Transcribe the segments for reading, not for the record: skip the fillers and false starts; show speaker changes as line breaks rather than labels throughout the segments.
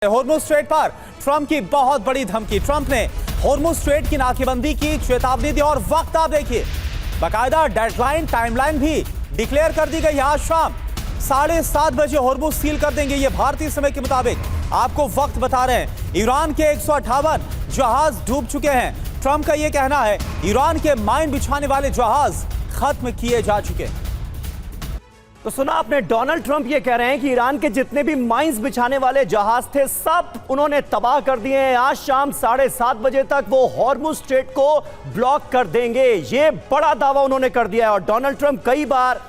Hormuz straight पर Trump की बहुत बड़ी धमकी। ट्रंप ने हॉर्मुज़ स्ट्रेट की नाकेबंदी की चेतावनी दी और वक्त आप देखिए, बाकायदा डेडलाइन टाइमलाइन भी डिक्लेयर कर दी गई। आज शाम 7:30 बजे हॉर्मुज़ सील कर देंगे, ये भारतीय समय के मुताबिक। आपको वक्त बता रहे हैं। ईरान के 158 जहाज डूब चुके हैं। ट्रंप का यह कहना है ईरान के माइन बिछाने वाले जहाज खत्म किए जा चुके हैं।
तो सुना आपने, डोनाल्ड ट्रंप ये कह रहे हैं कि ईरान के जितने भी माइंस बिछाने वाले जहाज थे सब उन्होंने तबाह कर दिए हैं। आज शाम 7:30 बजे तक वो हॉर्मुज़ स्ट्रेट को ब्लॉक कर देंगे। ये बड़ा दावा उन्होंने कर दिया है। और डोनाल्ड ट्रंप कई बार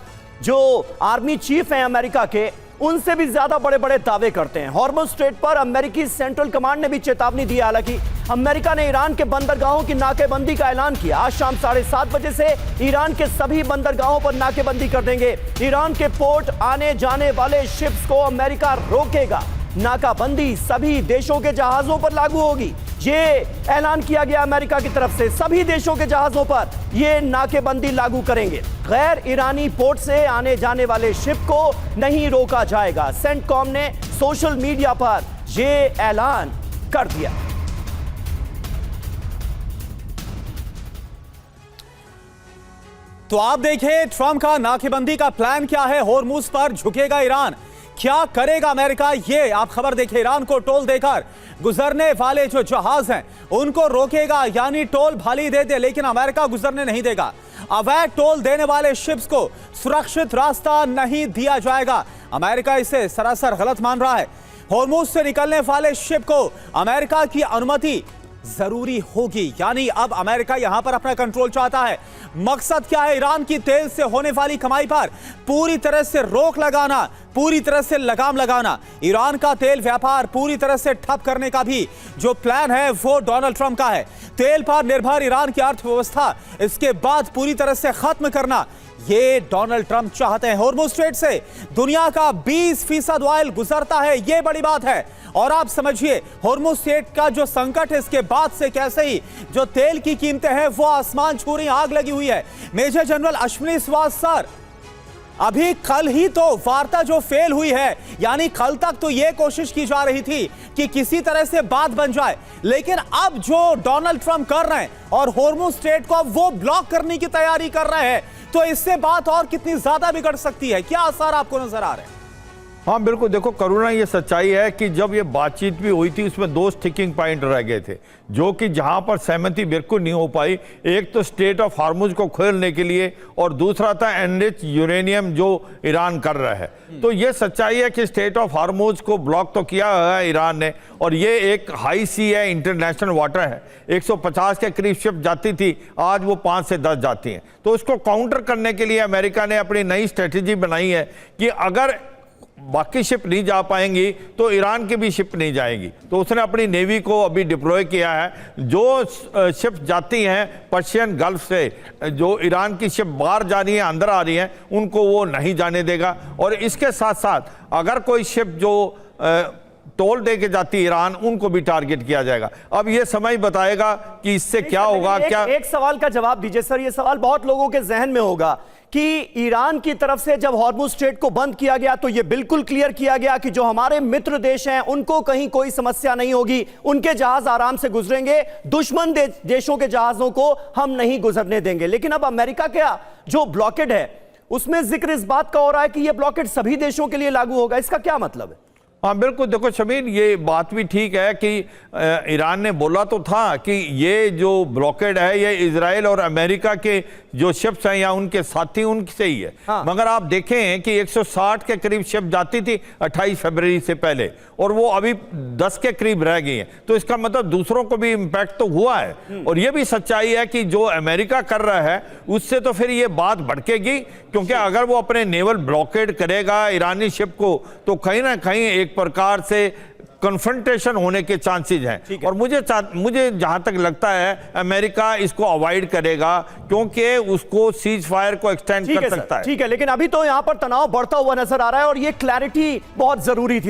जो आर्मी चीफ हैं अमेरिका के, उनसे भी ज्यादा बड़े बड़े दावे करते हैं। हॉर्मुज़ स्ट्रेट पर अमेरिकी सेंट्रल कमांड ने भी चेतावनी दी। हालांकि अमेरिका ने ईरान के बंदरगाहों की नाकेबंदी का ऐलान किया। आज शाम 7:30 बजे से ईरान के सभी बंदरगाहों पर नाकेबंदी कर देंगे। ईरान के पोर्ट आने जाने वाले शिप्स को अमेरिका रोकेगा। नाकाबंदी सभी देशों के जहाजों पर लागू होगी। ये ऐलान किया गया अमेरिका की तरफ से, सभी देशों के जहाजों पर ये नाकेबंदी लागू करेंगे। गैर ईरानी पोर्ट से आने जाने वाले शिप को नहीं रोका जाएगा। सेंटकॉम ने सोशल मीडिया पर यह ऐलान कर दिया।
तो आप देखिए ट्रंप का नाकेबंदी का प्लान क्या है। हॉर्मुज़ पर झुकेगा ईरान, क्या करेगा अमेरिका, ये आप खबर देखिए। ईरान को टोल देकर गुजरने वाले जो जहाज हैं उनको रोकेगा, यानी टोल भले ही दे दे लेकिन अमेरिका गुजरने नहीं देगा। अवैध टोल देने वाले शिप्स को सुरक्षित रास्ता नहीं दिया जाएगा। अमेरिका इसे सरासर गलत मान रहा है। हॉर्मुज़ से निकलने वाले शिप को अमेरिका की अनुमति जरूरी होगी, यानी अब अमेरिका यहां पर अपना कंट्रोल चाहता है। मकसद क्या है? ईरान की तेल से होने वाली कमाई पर पूरी तरह से रोक लगाना, पूरी तरह से लगाम लगाना। ईरान का तेल व्यापार पूरी तरह से ठप करने का भी जो प्लान है वो डोनाल्ड ट्रंप का है। तेल पर निर्भर ईरान की अर्थव्यवस्था इसके बाद पूरी तरह से खत्म करना, ये डोनाल्ड ट्रंप चाहते हैं। हॉर्मुज़ स्ट्रेट से दुनिया का 20% ऑयल गुजरता है, ये बड़ी बात है। और आप समझिए हॉर्मुज़ स्ट्रेट का जो संकट है, इसके बाद से कैसे ही जो तेल की कीमतें हैं वो आसमान छू रही, आग लगी हुई है। Major general Ashwini Shrivastava sir, अभी कल ही तो वार्ता जो फेल हुई है, यानी कल तक तो यह कोशिश की जा रही थी कि किसी तरह से बात बन जाए, लेकिन अब जो डोनाल्ड ट्रंप कर रहे हैं और हॉर्मुज़ स्ट्रेट को अब वो ब्लॉक करने की तैयारी कर रहे हैं, तो इससे बात और कितनी ज्यादा बिगड़ सकती है? क्या असर आपको नजर आ रहे हैं?
हाँ बिल्कुल, देखो करुणा, ये सच्चाई है कि जब ये बातचीत भी हुई थी उसमें दो स्टिकिंग पॉइंट रह गए थे, जो कि जहां पर सहमति बिल्कुल नहीं हो पाई। एक तो स्टेट ऑफ हॉर्मुज़ को खोलने के लिए और दूसरा था एनरिच यूरेनियम जो ईरान कर रहा है। तो ये सच्चाई है कि स्टेट ऑफ हॉर्मुज़ को ब्लॉक तो किया है ईरान ने, और ये एक हाई सी है, इंटरनेशनल वाटर है। 150 के करीब शिप जाती थी, आज वो 5 से 10 जाती हैं। तो उसको काउंटर करने के लिए अमेरिका ने अपनी नई स्ट्रेटेजी बनाई है कि अगर बाकी शिप नहीं जा पाएंगी तो ईरान की भी शिप नहीं जाएगी। तो उसने अपनी नेवी को अभी डिप्लॉय किया है। जो शिप जाती हैं पर्शियन गल्फ से, जो ईरान की शिप बाहर जा रही है, अंदर आ रही हैं, उनको वो नहीं जाने देगा। और इसके साथ साथ अगर कोई शिप जो टोल दे के जाती है ईरान, उनको भी टारगेट किया जाएगा। अब ये समय बताएगा कि इससे क्या होगा। क्या
एक सवाल का जवाब दीजिए सर, ये सवाल बहुत लोगों के जहन में होगा कि ईरान की तरफ से जब हॉर्मुज़ स्ट्रेट को बंद किया गया तो यह बिल्कुल क्लियर किया गया कि जो हमारे मित्र देश हैं उनको कहीं कोई समस्या नहीं होगी, उनके जहाज आराम से गुजरेंगे, दुश्मन देशों के जहाजों को हम नहीं गुजरने देंगे। लेकिन अब अमेरिका का जो ब्लॉकेड है उसमें जिक्र इस बात का हो रहा है कि यह ब्लॉकेड सभी देशों के लिए लागू होगा। इसका क्या मतलब है?
हाँ बिल्कुल, देखो शमीन, ये बात भी ठीक है कि ईरान ने बोला तो था कि ये जो ब्लॉकेड है ये इजराइल और अमेरिका के जो शिप्स हैं या उनके साथी उनसे ही है। हाँ। मगर आप देखें कि 160 के करीब शिप जाती थी 28 फरवरी से पहले, और वो अभी 10 के करीब रह गई हैं। तो इसका मतलब दूसरों को भी इम्पैक्ट तो हुआ है। और ये भी सच्चाई है कि जो अमेरिका कर रहा है उससे तो फिर ये बात भड़केगी, क्योंकि अगर वो अपने नेवल ब्लॉकेड करेगा ईरानी शिप को तो कहीं ना कहीं एक प्रकार से कन्फ्रंटेशन होने के चांसेस हैं। और मुझे जहां तक लगता है अमेरिका इसको अवॉइड करेगा, क्योंकि उसको सीज फायर को एक्सटेंड कर सकता है।
ठीक है, लेकिन अभी तो यहां पर तनाव बढ़ता हुआ नजर आ रहा है और ये क्लैरिटी बहुत जरूरी थी।